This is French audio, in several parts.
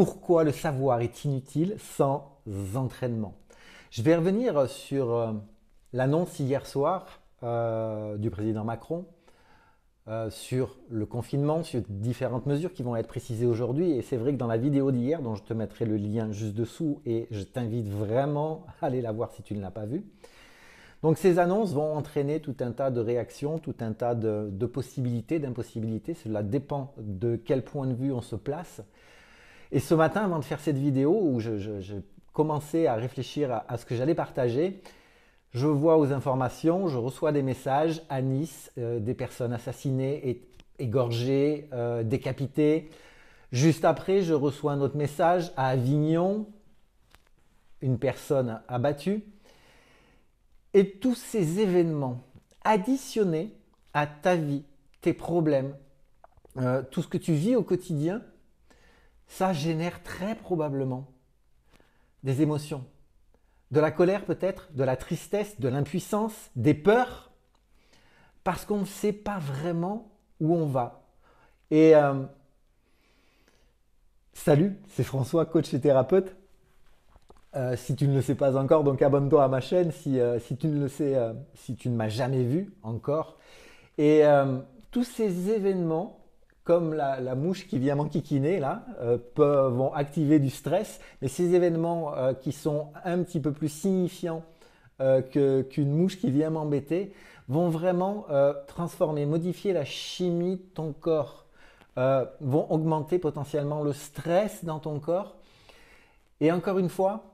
pourquoi le savoir est inutile sans entraînement. Je vais revenir sur l'annonce hier soir du président Macron sur le confinement, sur différentes mesures qui vont être précisées aujourd'hui. Et c'est vrai que dans la vidéo d'hier, dont je te mettrai le lien juste dessous, et je t'invite vraiment à aller la voir si tu ne l'as pas vue. Donc ces annonces vont entraîner tout un tas de réactions, tout un tas de possibilités, d'impossibilités. Cela dépend de quel point de vue on se place. Et ce matin, avant de faire cette vidéo, où je commençais à réfléchir à ce que j'allais partager, je vois aux informations, je reçois des messages à Nice, des personnes assassinées, égorgées, décapitées. Juste après, je reçois un autre message à Avignon, une personne abattue. Et tous ces événements additionnés à ta vie, tes problèmes, tout ce que tu vis au quotidien, ça génère très probablement des émotions. De la colère peut-être, de la tristesse, de l'impuissance, des peurs, parce qu'on ne sait pas vraiment où on va. Et salut, c'est François, coach et thérapeute. Si tu ne le sais pas encore, donc abonne-toi à ma chaîne si tu ne le sais, si tu ne m'as jamais vu encore. Et tous ces événements, comme la mouche qui vient m'enquiquiner là, vont activer du stress. Mais ces événements qui sont un petit peu plus signifiants qu'une mouche qui vient m'embêter vont vraiment transformer, modifier la chimie de ton corps, vont augmenter potentiellement le stress dans ton corps. Et encore une fois,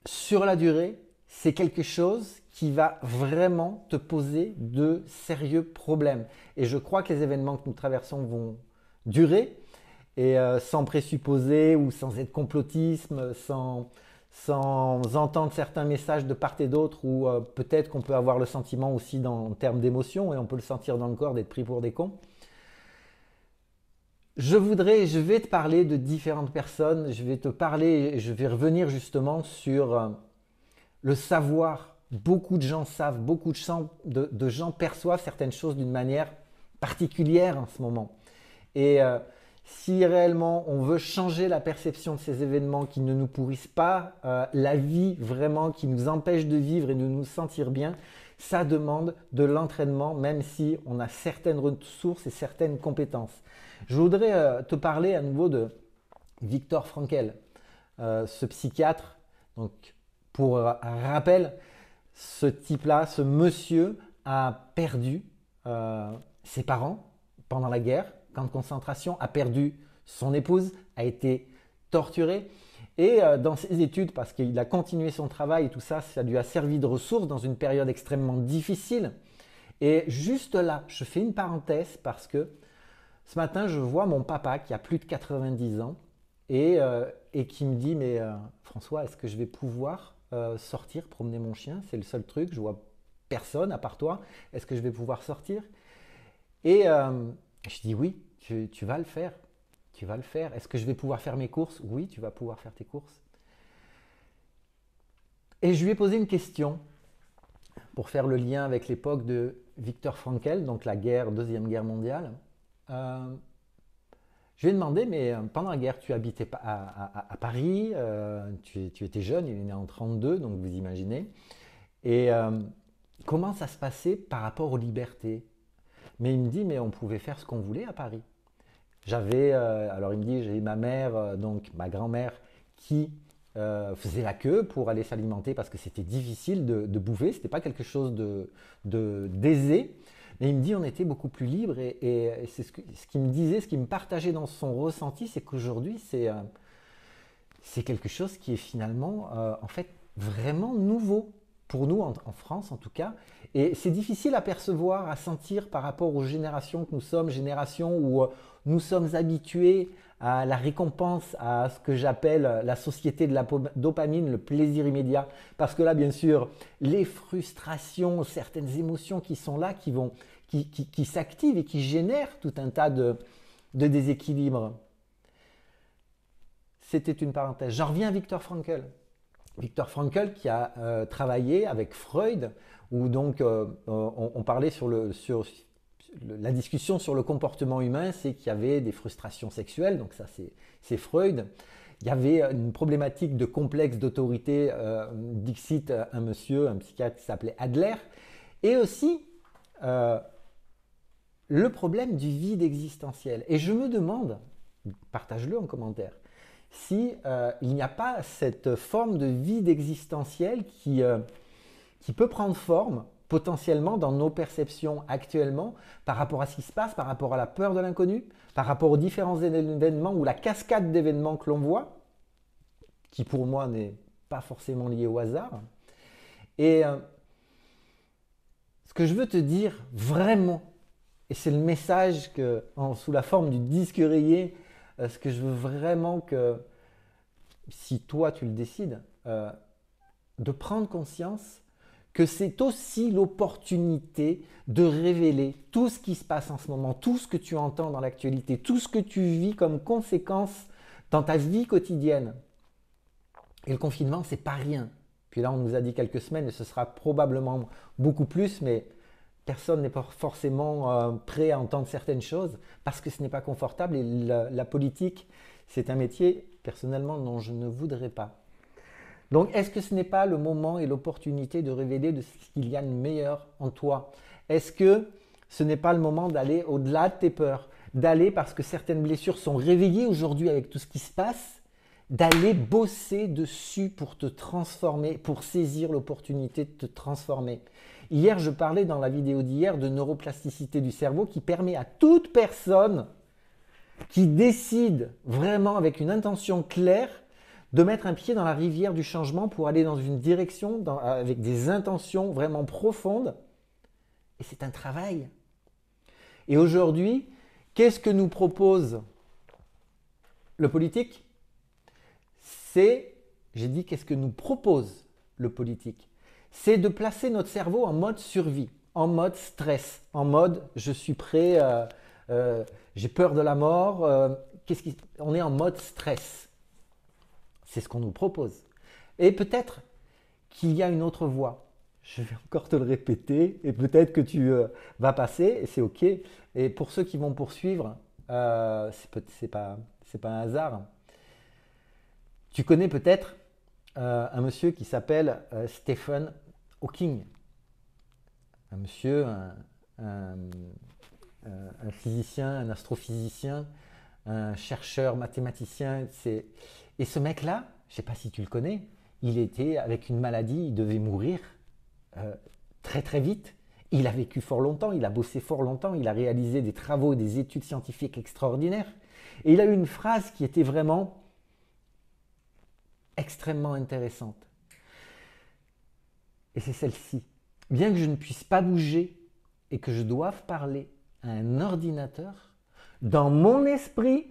sur la durée, c'est quelque chose qui va vraiment te poser de sérieux problèmes. Et je crois que les événements que nous traversons vont durer, et sans présupposer ou sans être complotisme, sans entendre certains messages de part et d'autre, ou peut-être qu'on peut avoir le sentiment aussi en termes d'émotion, et on peut le sentir dans le corps d'être pris pour des cons. Je vais te parler de différentes personnes, je vais revenir justement sur le savoir. Beaucoup de gens savent, beaucoup de gens perçoivent certaines choses d'une manière particulière en ce moment. Et si réellement on veut changer la perception de ces événements qui ne nous pourrissent pas la vie vraiment, qui nous empêchent de vivre et de nous sentir bien, ça demande de l'entraînement, même si on a certaines ressources et certaines compétences. Je voudrais te parler à nouveau de Viktor Frankl, ce psychiatre. Donc, pour rappel, ce type-là, ce monsieur a perdu ses parents pendant la guerre, camp de concentration, a perdu son épouse, a été torturé. Et dans ses études, parce qu'il a continué son travail et tout ça, ça lui a servi de ressource dans une période extrêmement difficile. Et juste là, je fais une parenthèse parce que ce matin, je vois mon papa qui a plus de 90 ans et qui me dit « Mais François, est-ce que je vais pouvoir sortir, promener mon chien? C'est le seul truc, je vois personne à part toi. Est-ce que je vais pouvoir sortir ?» Et je dis « Oui, tu vas le faire. Tu vas le faire. Est-ce que je vais pouvoir faire mes courses? Oui, tu vas pouvoir faire tes courses. » Et je lui ai posé une question pour faire le lien avec l'époque de Viktor Frankl, donc la Deuxième Guerre mondiale. Je lui ai demandé, mais pendant la guerre, tu habitais à Paris, tu étais jeune, il est né en 1932, donc vous imaginez. Et comment ça se passait par rapport aux libertés? Mais il me dit, mais on pouvait faire ce qu'on voulait à Paris. Alors il me dit, j'ai ma mère, donc ma grand-mère, qui faisait la queue pour aller s'alimenter parce que c'était difficile de bouffer, c'était pas quelque chose d'aisé. Mais il me dit on était beaucoup plus libre et c'est ce qu'il me disait, ce qu'il me partageait dans son ressenti, c'est qu'aujourd'hui c'est quelque chose qui est finalement en fait vraiment nouveau pour nous en France en tout cas. Et c'est difficile à percevoir, à sentir par rapport aux générations que nous sommes, générations où nous sommes habitués à la récompense, à ce que j'appelle la société de la dopamine, le plaisir immédiat. Parce que là, bien sûr, les frustrations, certaines émotions qui sont là, qui s'activent et qui génèrent tout un tas de déséquilibres. C'était une parenthèse. J'en reviens à Viktor Frankl. Viktor Frankl qui a travaillé avec Freud, où donc on parlait la discussion sur le comportement humain, c'est qu'il y avait des frustrations sexuelles, donc ça c'est Freud. Il y avait une problématique de complexe d'autorité, dixit un monsieur, un psychiatre qui s'appelait Adler, et aussi le problème du vide existentiel. Et je me demande, partage-le en commentaire, si il n'y a pas cette forme de vide existentiel qui peut prendre forme potentiellement dans nos perceptions actuellement par rapport à ce qui se passe, par rapport à la peur de l'inconnu, par rapport aux différents événements ou la cascade d'événements que l'on voit, qui pour moi n'est pas forcément lié au hasard. Et ce que je veux te dire vraiment, et c'est le message que, sous la forme du disque rayé, ce que je veux vraiment que, si toi tu le décides, de prendre conscience que c'est aussi l'opportunité de révéler tout ce qui se passe en ce moment, tout ce que tu entends dans l'actualité, tout ce que tu vis comme conséquence dans ta vie quotidienne. Et le confinement, c'est pas rien. Puis là, on nous a dit quelques semaines et ce sera probablement beaucoup plus, mais personne n'est pas forcément prêt à entendre certaines choses parce que ce n'est pas confortable et la politique, c'est un métier, personnellement, dont je ne voudrais pas. Donc, est-ce que ce n'est pas le moment et l'opportunité de révéler de ce qu'il y a de meilleur en toi? Est-ce que ce n'est pas le moment d'aller au-delà de tes peurs, d'aller, parce que certaines blessures sont réveillées aujourd'hui avec tout ce qui se passe, d'aller bosser dessus pour te transformer, pour saisir l'opportunité de te transformer? Hier, je parlais dans la vidéo d'hier de neuroplasticité du cerveau qui permet à toute personne qui décide vraiment avec une intention claire de mettre un pied dans la rivière du changement pour aller dans une direction avec des intentions vraiment profondes. Et c'est un travail. Et aujourd'hui, qu'est-ce que nous propose le politique? J'ai dit qu'est-ce que nous propose le politique? C'est de placer notre cerveau en mode survie, en mode stress, en mode je suis prêt, j'ai peur de la mort, on est en mode stress. C'est ce qu'on nous propose. Et peut-être qu'il y a une autre voie. Je vais encore te le répéter et peut-être que tu vas passer et c'est OK. Et pour ceux qui vont poursuivre, c'est pas un hasard. Tu connais peut-être un monsieur qui s'appelle Stephen Hawking. Un monsieur, un physicien, un astrophysicien, un chercheur, mathématicien. Et ce mec-là, je ne sais pas si tu le connais, il était avec une maladie, il devait mourir très très vite. Il a vécu fort longtemps, il a bossé fort longtemps, il a réalisé des travaux, des études scientifiques extraordinaires. Et il a eu une phrase qui était vraiment extrêmement intéressante. Et c'est celle-ci. Bien que je ne puisse pas bouger et que je doive parler à un ordinateur, dans mon esprit,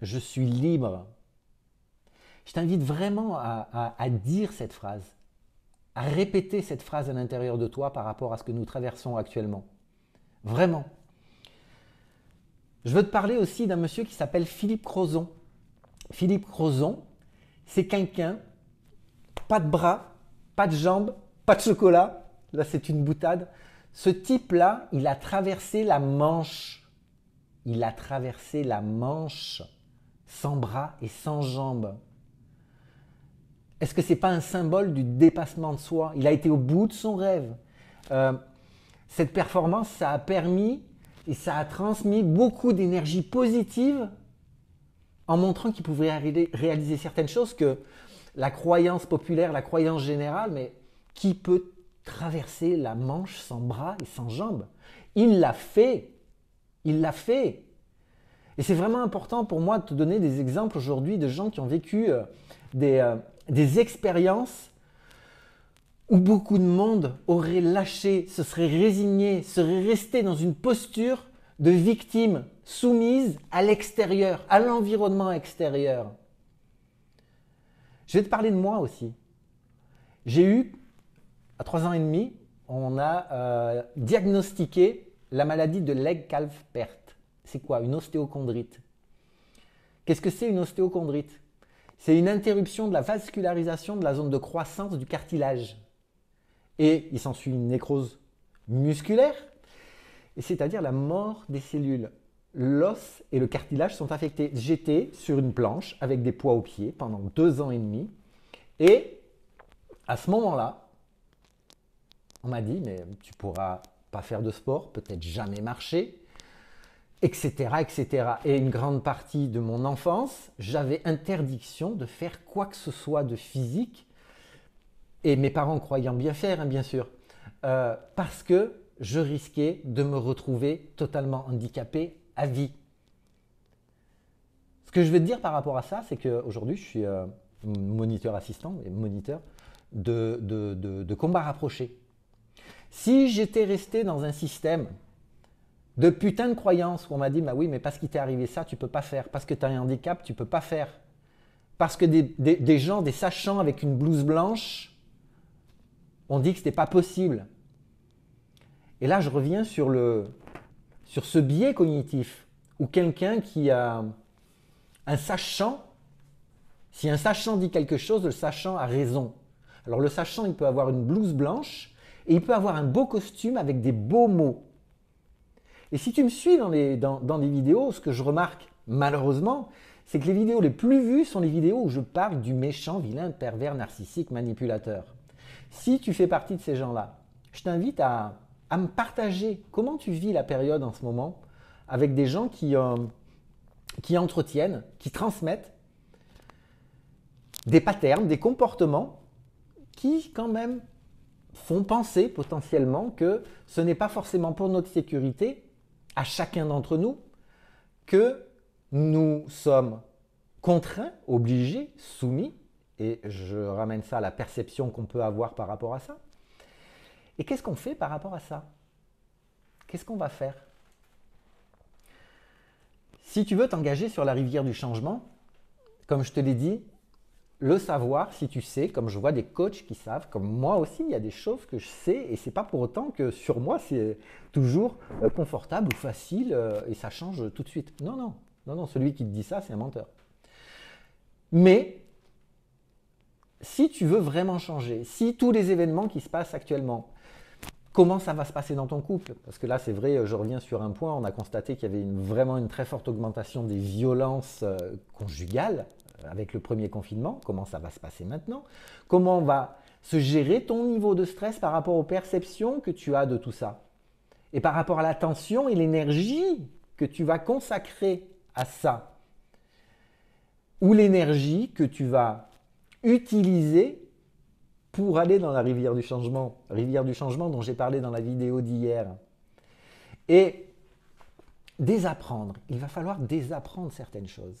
je suis libre. Je t'invite vraiment à dire cette phrase, à répéter cette phrase à l'intérieur de toi par rapport à ce que nous traversons actuellement. Vraiment. Je veux te parler aussi d'un monsieur qui s'appelle Philippe Crozon. Philippe Crozon, c'est quelqu'un, pas de bras, pas de jambes, pas de chocolat. Là, c'est une boutade. Ce type-là, il a traversé la Manche. Il a traversé la Manche sans bras et sans jambes. Est-ce que ce n'est pas un symbole du dépassement de soi? Il a été au bout de son rêve. Cette performance, ça a permis et ça a transmis beaucoup d'énergie positive en montrant qu'il pouvait réaliser certaines choses que la croyance populaire, la croyance générale, mais qui peut traverser la Manche sans bras et sans jambes? Il l'a fait. Il l'a fait. Et c'est vraiment important pour moi de te donner des exemples aujourd'hui de gens qui ont vécu des expériences où beaucoup de monde aurait lâché, se serait résigné, serait resté dans une posture de victime soumise à l'extérieur, à l'environnement extérieur. Je vais te parler de moi aussi. J'ai eu, à 3 ans et demi, on a diagnostiqué la maladie de Legg-Calvé-Perthes. C'est quoi? Une ostéochondrite. Qu'est-ce que c'est une ostéochondrite? C'est une interruption de la vascularisation de la zone de croissance du cartilage. Et il s'ensuit une nécrose musculaire. et c'est-à-dire la mort des cellules. L'os et le cartilage sont affectés. J'étais sur une planche avec des poids aux pieds pendant 2 ans et demi, et à ce moment-là, on m'a dit, mais tu pourras pas faire de sport, peut-être jamais marcher, etc., etc. Et une grande partie de mon enfance, j'avais interdiction de faire quoi que ce soit de physique, et mes parents croyant bien faire, hein, bien sûr, parce que je risquais de me retrouver totalement handicapé à vie. Ce que je vais te dire par rapport à ça, c'est qu'aujourd'hui, je suis moniteur assistant et moniteur de combat rapproché. Si j'étais resté dans un système de putain de croyances où on m'a dit, bah oui, mais parce qu'il t'est arrivé ça, tu peux pas faire. Parce que tu as un handicap, tu peux pas faire. Parce que des gens, des sachants avec une blouse blanche, ont dit que c'était pas possible. Et là, je reviens sur ce biais cognitif où quelqu'un qui a un sachant, si un sachant dit quelque chose, le sachant a raison. Alors le sachant, il peut avoir une blouse blanche et il peut avoir un beau costume avec des beaux mots. Et si tu me suis dans les vidéos, ce que je remarque malheureusement, c'est que les vidéos les plus vues sont les vidéos où je parle du méchant, vilain, pervers, narcissique, manipulateur. Si tu fais partie de ces gens-là, je t'invite à me partager comment tu vis la période en ce moment avec des gens qui entretiennent, qui transmettent des patterns, des comportements qui quand même font penser potentiellement que ce n'est pas forcément pour notre sécurité, à chacun d'entre nous, que nous sommes contraints, obligés, soumis, et je ramène ça à la perception qu'on peut avoir par rapport à ça. Et qu'est-ce qu'on fait par rapport à ça? Qu'est-ce qu'on va faire? Si tu veux t'engager sur la rivière du changement, comme je te l'ai dit, le savoir, si tu sais, comme je vois des coachs qui savent, comme moi aussi, il y a des choses que je sais et c'est pas pour autant que sur moi c'est toujours confortable ou facile et ça change tout de suite. Non, non, non, non, celui qui te dit ça, c'est un menteur. Mais si tu veux vraiment changer, si tous les événements qui se passent actuellement, comment ça va se passer dans ton couple? Parce que là, c'est vrai, je reviens sur un point, on a constaté qu'il y avait vraiment une très forte augmentation des violences conjugales avec le premier confinement. Comment ça va se passer maintenant? Comment va se gérer ton niveau de stress par rapport aux perceptions que tu as de tout ça? Et par rapport à l'attention et l'énergie que tu vas consacrer à ça? Ou l'énergie que tu vas utiliser pour aller dans la rivière du changement dont j'ai parlé dans la vidéo d'hier. Et désapprendre, il va falloir désapprendre certaines choses.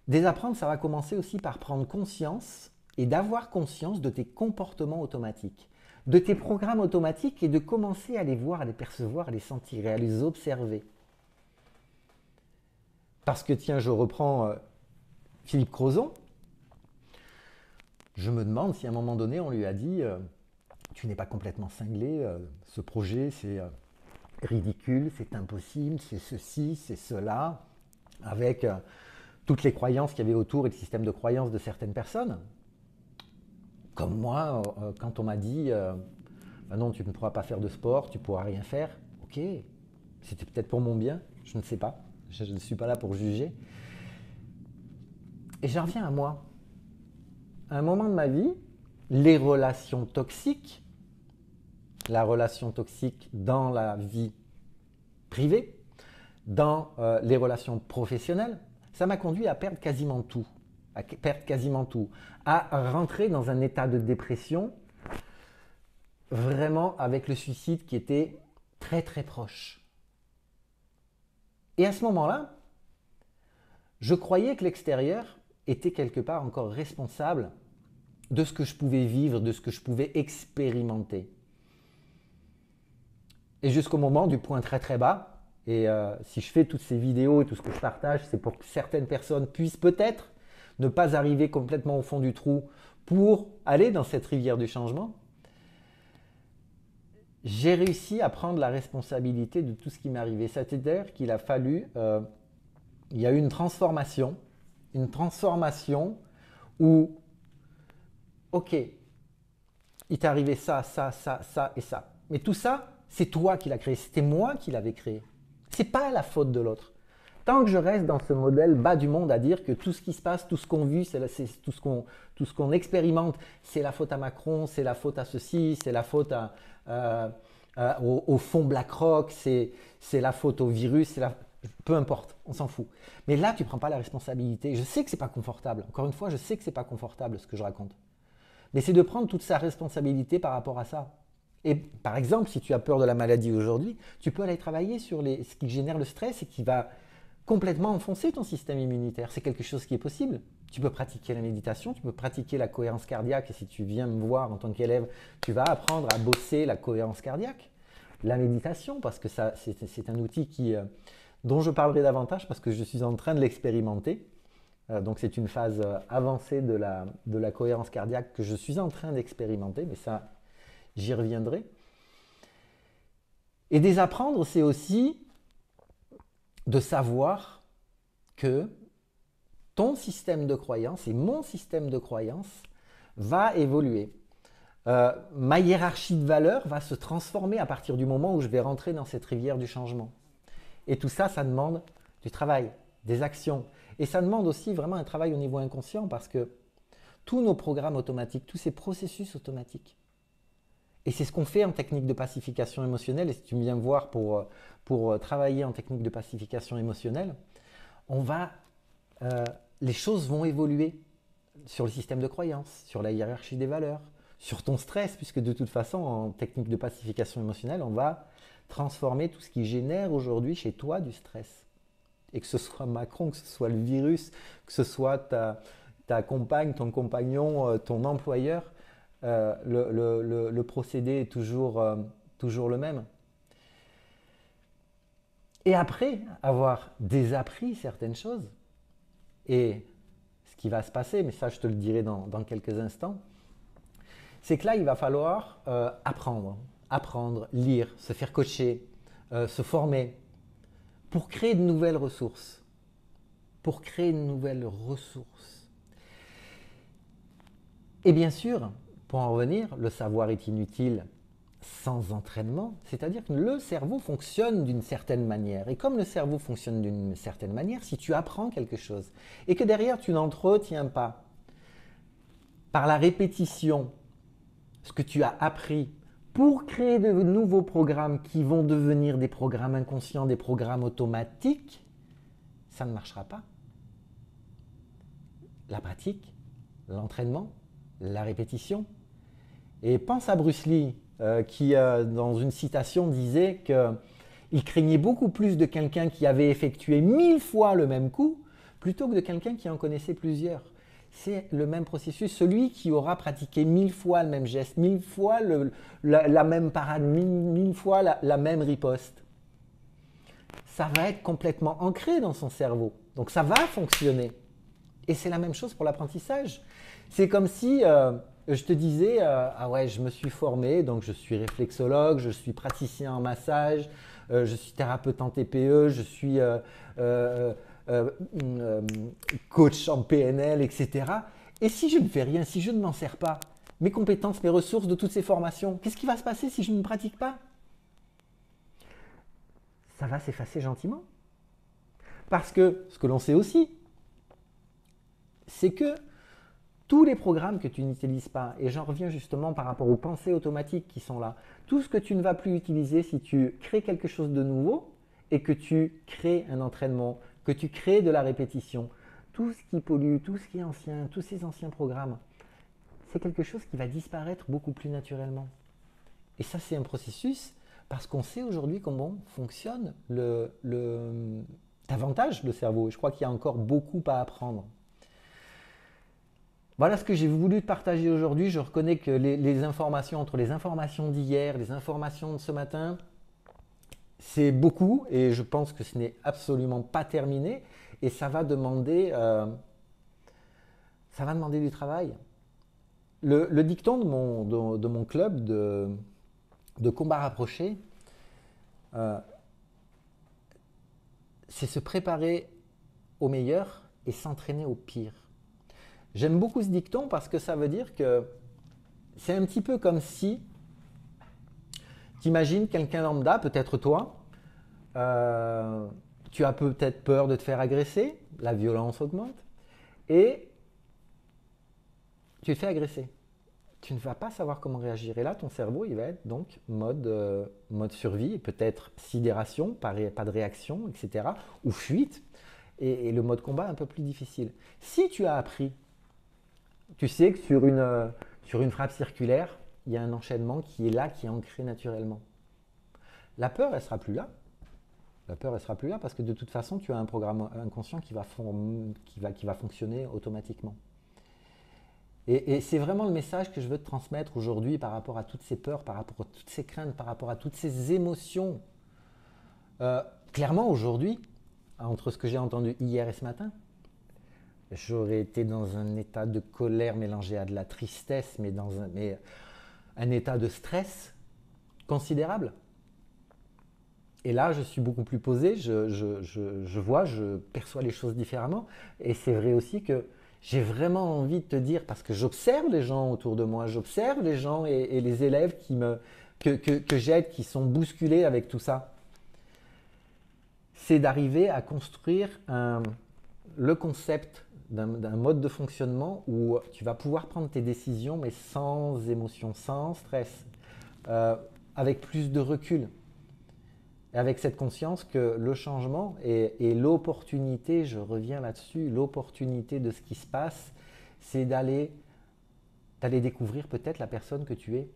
Désapprendre, ça va commencer aussi par prendre conscience et d'avoir conscience de tes comportements automatiques, de tes programmes automatiques et de commencer à les voir, à les percevoir, à les sentir et à les observer. Parce que tiens, je reprends Philippe Crozon. Je me demande si à un moment donné, on lui a dit tu n'es pas complètement cinglé, ce projet c'est ridicule, c'est impossible, c'est ceci, c'est cela, avec toutes les croyances qu'il y avait autour et le système de croyances de certaines personnes. Comme moi, quand on m'a dit bah non, tu ne pourras pas faire de sport, tu ne pourras rien faire, ok, c'était peut-être pour mon bien, je ne sais pas, je ne suis pas là pour juger. Et j'en reviens à moi. À un moment de ma vie, les relations toxiques, la relation toxique dans la vie privée, dans les relations professionnelles, ça m'a conduit à perdre quasiment tout, à rentrer dans un état de dépression, vraiment avec le suicide qui était très très proche. Et à ce moment-là, je croyais que l'extérieur était quelque part encore responsable de ce que je pouvais vivre, de ce que je pouvais expérimenter. Et jusqu'au moment du point très très bas, et si je fais toutes ces vidéos et tout ce que je partage, c'est pour que certaines personnes puissent peut-être ne pas arriver complètement au fond du trou pour aller dans cette rivière du changement. J'ai réussi à prendre la responsabilité de tout ce qui m'est arrivé. C'est-à-dire qu'il a fallu, il y a eu une transformation où, ok, il t'est arrivé ça, ça, ça, ça et ça. Mais tout ça, C'est toi qui l'as créé, c'était moi qui l'avais créé. C'est pas la faute de l'autre. Tant que je reste dans ce modèle bas du monde à dire que tout ce qui se passe, tout ce qu'on vit, tout ce qu'on expérimente, c'est la faute à Macron, c'est la faute à ceci, c'est la faute au fonds BlackRock, c'est la faute au virus, peu importe, on s'en fout. Mais là, tu ne prends pas la responsabilité. Je sais que ce n'est pas confortable. Encore une fois, je sais que ce n'est pas confortable ce que je raconte. Mais c'est de prendre toute sa responsabilité par rapport à ça. Et par exemple, si tu as peur de la maladie aujourd'hui, tu peux aller travailler sur ce qui génère le stress et qui va complètement enfoncer ton système immunitaire. C'est quelque chose qui est possible. Tu peux pratiquer la méditation, tu peux pratiquer la cohérence cardiaque. Et si tu viens me voir en tant qu'élève, tu vas apprendre à bosser la cohérence cardiaque. La méditation, parce que c'est un outil dont je parlerai davantage parce que je suis en train de l'expérimenter. Donc c'est une phase avancée de la cohérence cardiaque que je suis en train d'expérimenter, mais ça, j'y reviendrai. Et désapprendre, c'est aussi de savoir que ton système de croyance et mon système de croyance va évoluer. Ma hiérarchie de valeurs va se transformer à partir du moment où je vais rentrer dans cette rivière du changement. Et tout ça, ça demande du travail, des actions. Et ça demande aussi vraiment un travail au niveau inconscient parce que tous nos programmes automatiques, tous ces processus automatiques, et c'est ce qu'on fait en technique de pacification émotionnelle, et si tu me viens me voir pour travailler en technique de pacification émotionnelle, les choses vont évoluer sur le système de croyance, sur la hiérarchie des valeurs, sur ton stress, puisque de toute façon, en technique de pacification émotionnelle, on va transformer tout ce qui génère aujourd'hui chez toi du stress. Et que ce soit Macron, que ce soit le virus, que ce soit ta compagne, ton compagnon, ton employeur, le procédé est toujours le même. Et après avoir désappris certaines choses, et ce qui va se passer, mais ça je te le dirai dans quelques instants, c'est que là il va falloir apprendre, lire, se faire coacher, se former, pour créer de nouvelles ressources. Et bien sûr, pour en revenir, le savoir est inutile sans entraînement, c'est-à-dire que le cerveau fonctionne d'une certaine manière. Et comme le cerveau fonctionne d'une certaine manière, si tu apprends quelque chose et que derrière tu n'entretiens pas par la répétition ce que tu as appris pour créer de nouveaux programmes qui vont devenir des programmes inconscients, des programmes automatiques, ça ne marchera pas. La pratique, l'entraînement, la répétition. Et pense à Bruce Lee qui, dans une citation, disait qu'il craignait beaucoup plus de quelqu'un qui avait effectué 1000 fois le même coup plutôt que de quelqu'un qui en connaissait plusieurs. C'est le même processus. Celui qui aura pratiqué 1000 fois le même geste, 1000 fois la même parade, 1000 fois la même riposte, ça va être complètement ancré dans son cerveau. Donc ça va fonctionner. Et c'est la même chose pour l'apprentissage. C'est comme si je te disais, ah ouais, je me suis formé, donc je suis réflexologue, je suis praticien en massage, je suis thérapeute en TPE, je suis coach en PNL, etc. Et si je ne fais rien, si je ne m'en sers pas, mes compétences, mes ressources de toutes ces formations, qu'est-ce qui va se passer si je ne pratique pas? Ça va s'effacer gentiment. Parce que ce que l'on sait aussi, c'est que tous les programmes que tu n'utilises pas, et j'en reviens justement par rapport aux pensées automatiques qui sont là, tout ce que tu ne vas plus utiliser si tu crées quelque chose de nouveau et que tu crées un entraînement, que tu crées de la répétition, tout ce qui pollue, tout ce qui est ancien, tous ces anciens programmes, c'est quelque chose qui va disparaître beaucoup plus naturellement. Et ça, c'est un processus parce qu'on sait aujourd'hui comment fonctionne davantage le cerveau. Et je crois qu'il y a encore beaucoup à apprendre. Voilà ce que j'ai voulu te partager aujourd'hui. Je reconnais que les informations, entre les informations d'hier, les informations de ce matin, c'est beaucoup et je pense que ce n'est absolument pas terminé et ça va demander du travail. Le dicton de mon club de combat rapproché, c'est se préparer au meilleur et s'entraîner au pire. J'aime beaucoup ce dicton parce que ça veut dire que c'est un petit peu comme si T'imagines quelqu'un lambda, peut-être toi, tu as peut-être peur de te faire agresser, la violence augmente, et tu te fais agresser. Tu ne vas pas savoir comment réagir. Et là, ton cerveau, il va être donc mode survie, peut-être sidération, pas de réaction, etc. Ou fuite. Et le mode combat un peu plus difficile. Si tu as appris, tu sais que sur une frappe circulaire, il y a un enchaînement qui est là, qui est ancré naturellement. La peur, elle sera plus là. La peur, elle sera plus là parce que de toute façon, tu as un programme inconscient qui va fonctionner automatiquement. Et c'est vraiment le message que je veux te transmettre aujourd'hui par rapport à toutes ces peurs, par rapport à toutes ces craintes, par rapport à toutes ces émotions. Clairement, aujourd'hui, entre ce que j'ai entendu hier et ce matin, j'aurais été dans un état de colère mélangé à de la tristesse, mais un état de stress considérable. Et là, je suis beaucoup plus posé, je vois, je perçois les choses différemment. Et c'est vrai aussi que j'ai vraiment envie de te dire, parce que j'observe les gens autour de moi, j'observe les gens et les élèves que j'aide, qui sont bousculés avec tout ça. C'est d'arriver à construire le concept d'un mode de fonctionnement où tu vas pouvoir prendre tes décisions, mais sans émotion, sans stress, avec plus de recul. Et avec cette conscience que le changement et l'opportunité, je reviens là-dessus, l'opportunité de ce qui se passe, c'est d'aller découvrir peut-être la personne que tu es,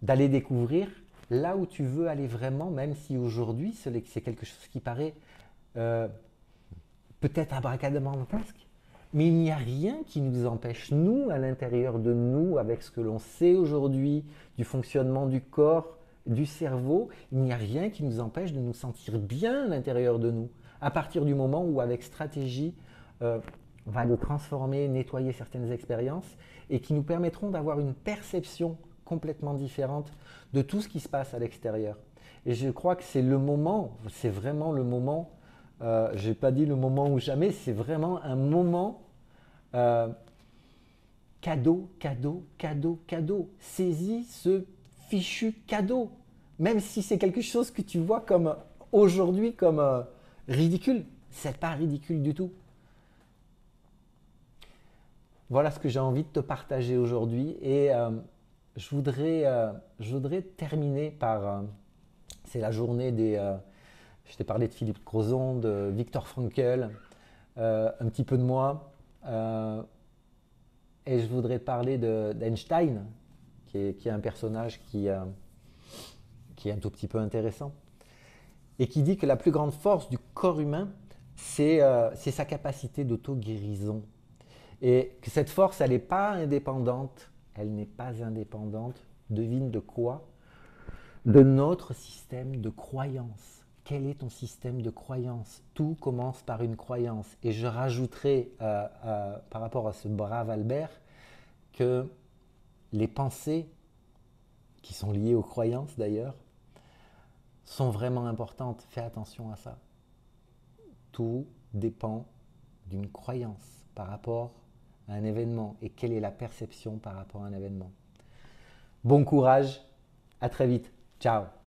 d'aller découvrir là où tu veux aller vraiment, même si aujourd'hui c'est quelque chose qui paraît peut-être abracadabrantesque, mais il n'y a rien qui nous empêche, nous, à l'intérieur de nous, avec ce que l'on sait aujourd'hui du fonctionnement du corps, du cerveau, il n'y a rien qui nous empêche de nous sentir bien à l'intérieur de nous. À partir du moment où, avec stratégie, on va les transformer, nettoyer certaines expériences et qui nous permettront d'avoir une perception complètement différente de tout ce qui se passe à l'extérieur. Et je crois que c'est le moment, c'est vraiment le moment, je n'ai pas dit le moment ou jamais, c'est vraiment un moment cadeau, cadeau, cadeau, cadeau. Saisis ce fichu cadeau, même si c'est quelque chose que tu vois comme aujourd'hui comme ridicule, c'est pas ridicule du tout. Voilà ce que j'ai envie de te partager aujourd'hui et je voudrais terminer par c'est la journée je t'ai parlé de Philippe Crozon, de Viktor Frankl, un petit peu de moi et je voudrais parler d'Einstein qui est un personnage qui est un tout petit peu intéressant, et qui dit que la plus grande force du corps humain, c'est sa capacité d'auto-guérison. Et que cette force, elle n'est pas indépendante, devine de quoi? De notre système de croyance. Quel est ton système de croyance? Tout commence par une croyance. Et je rajouterai par rapport à ce brave Albert que les pensées qui sont liées aux croyances d'ailleurs, sont vraiment importantes. Fais attention à ça. Tout dépend d'une croyance par rapport à un événement et quelle est la perception par rapport à un événement. Bon courage, à très vite. Ciao.